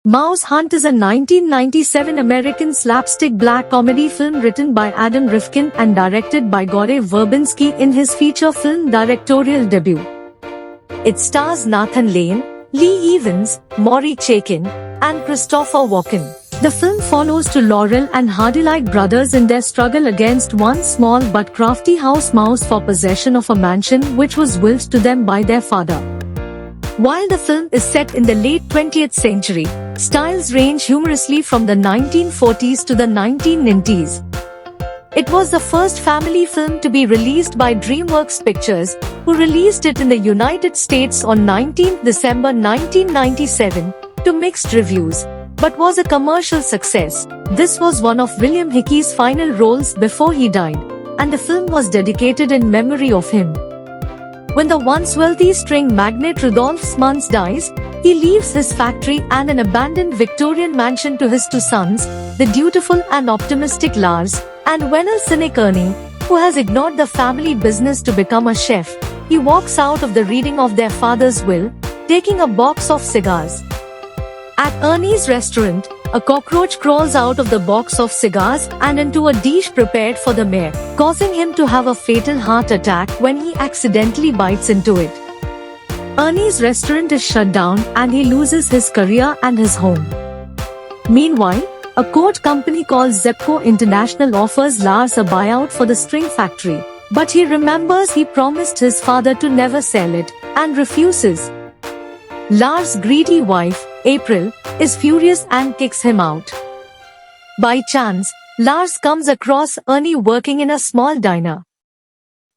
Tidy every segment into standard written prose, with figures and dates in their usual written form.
MouseHunt is a 1997 American slapstick black comedy film written by Adam Rifkin and directed by Gore Verbinski in his feature film directorial debut. It stars Nathan Lane, Lee Evans, Maury Chaykin, and Christopher Walken. The film follows two Laurel and Hardy-like brothers in their struggle against one small but crafty house mouse for possession of a mansion which was willed to them by their father. While the film is set in the late 20th century, styles range humorously from the 1940s to the 1990s. It was the first family film to be released by DreamWorks Pictures, who released it in the United States on 19 December 1997, to mixed reviews, but was a commercial success. This was one of William Hickey's final roles before he died, and the film was dedicated in memory of him. When the once wealthy string magnate Rudolph Smuns dies, he leaves his factory and an abandoned Victorian mansion to his two sons, the dutiful and optimistic Lars, and venal cynic Ernie, who has ignored the family business to become a chef. He walks out of the reading of their father's will, taking a box of cigars. At Ernie's restaurant, a cockroach crawls out of the box of cigars and into a dish prepared for the mayor, causing him to have a fatal heart attack when he accidentally bites into it. Ernie's restaurant is shut down and he loses his career and his home. Meanwhile, a coat company called Zepco International offers Lars a buyout for the string factory, but he remembers he promised his father to never sell it, and refuses. Lars' greedy wife, April, is furious and kicks him out. By chance, Lars comes across Ernie working in a small diner.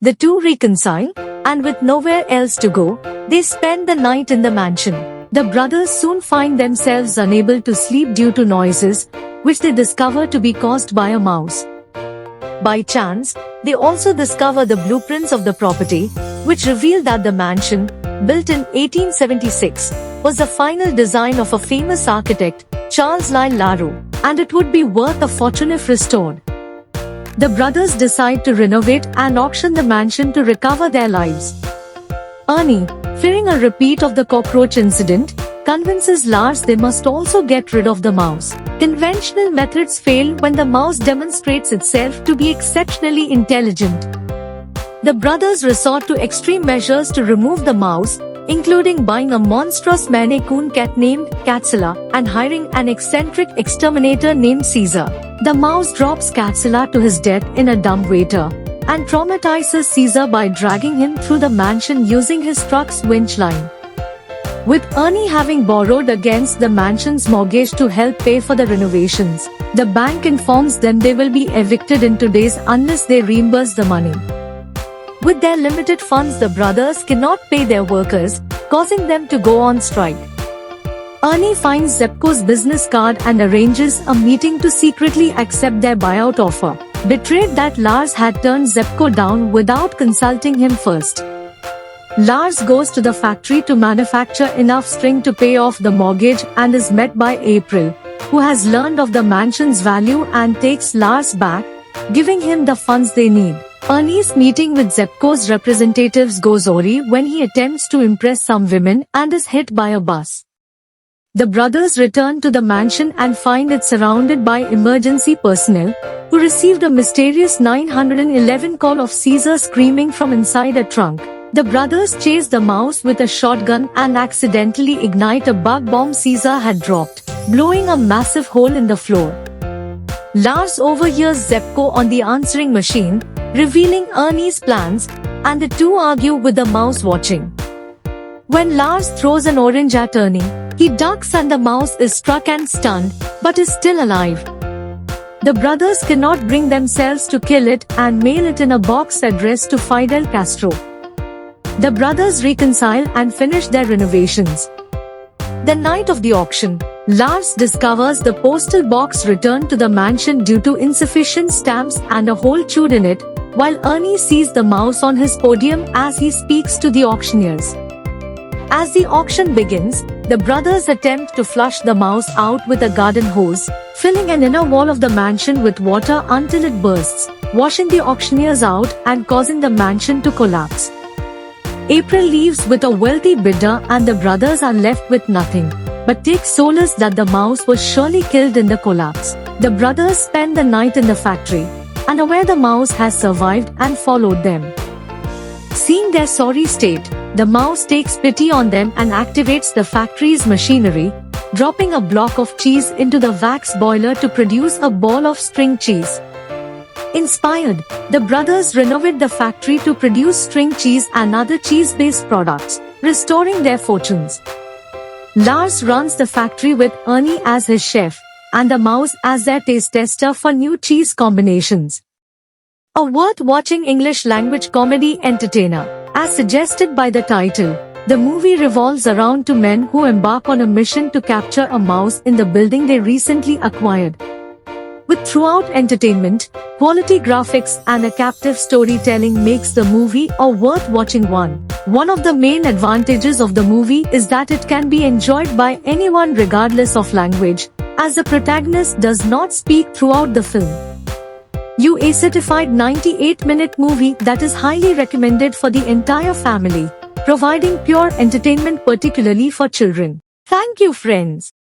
The two reconcile, and with nowhere else to go, they spend the night in the mansion. The brothers soon find themselves unable to sleep due to noises, which they discover to be caused by a mouse. By chance, they also discover the blueprints of the property, which reveal that the mansion, built in 1876, was the final design of a famous architect, Charles Lie Laroux, and it would be worth a fortune if restored. The brothers decide to renovate and auction the mansion to recover their lives. Ernie, fearing a repeat of the cockroach incident, convinces Lars they must also get rid of the mouse. Conventional methods fail when the mouse demonstrates itself to be exceptionally intelligent. The brothers resort to extreme measures to remove the mouse, including buying a monstrous Maine Coon cat named Catzilla and hiring an eccentric exterminator named Caesar. The mouse drops Catzilla to his death in a dumbwaiter, and traumatizes Caesar by dragging him through the mansion using his truck's winch line. With Ernie having borrowed against the mansion's mortgage to help pay for the renovations, the bank informs them they will be evicted in 2 days unless they reimburse the money. With their limited funds, the brothers cannot pay their workers, causing them to go on strike. Ernie finds Zepco's business card and arranges a meeting to secretly accept their buyout offer, betrayed that Lars had turned Zepco down without consulting him first. Lars goes to the factory to manufacture enough string to pay off the mortgage and is met by April, who has learned of the mansion's value and takes Lars back, giving him the funds they need. Ernie's meeting with Zepco's representatives goes awry when he attempts to impress some women and is hit by a bus. The brothers return to the mansion and find it surrounded by emergency personnel, who received a mysterious 911 call of Caesar screaming from inside a trunk. The brothers chase the mouse with a shotgun and accidentally ignite a bug bomb Caesar had dropped, blowing a massive hole in the floor. Lars overhears Zepco on the answering machine, revealing Ernie's plans, and the two argue with the mouse watching. When Lars throws an orange at Ernie, he ducks and the mouse is struck and stunned, but is still alive. The brothers cannot bring themselves to kill it and mail it in a box addressed to Fidel Castro. The brothers reconcile and finish their renovations. The night of the auction, Lars discovers the postal box returned to the mansion due to insufficient stamps and a hole chewed in it, while Ernie sees the mouse on his podium as he speaks to the auctioneers. As the auction begins, the brothers attempt to flush the mouse out with a garden hose, filling an inner wall of the mansion with water until it bursts, washing the auctioneers out and causing the mansion to collapse. April leaves with a wealthy bidder and the brothers are left with nothing. but take solace that the mouse was surely killed in the collapse. The brothers spend the night in the factory, unaware the mouse has survived and followed them. Seeing their sorry state, the mouse takes pity on them and activates the factory's machinery, dropping a block of cheese into the wax boiler to produce a ball of string cheese. Inspired, the brothers renovate the factory to produce string cheese and other cheese-based products, restoring their fortunes. Lars runs the factory with Ernie as his chef, and the mouse as their taste tester for new cheese combinations. A worth-watching English language comedy entertainer. As suggested by the title, the movie revolves around two men who embark on a mission to capture a mouse in the building they recently acquired. With throughout entertainment, quality graphics and a captive storytelling makes the movie a worth-watching one. One of the main advantages of the movie is that it can be enjoyed by anyone regardless of language, as the protagonist does not speak throughout the film. A certified 98-minute movie that is highly recommended for the entire family, providing pure entertainment particularly for children. Thank you, friends.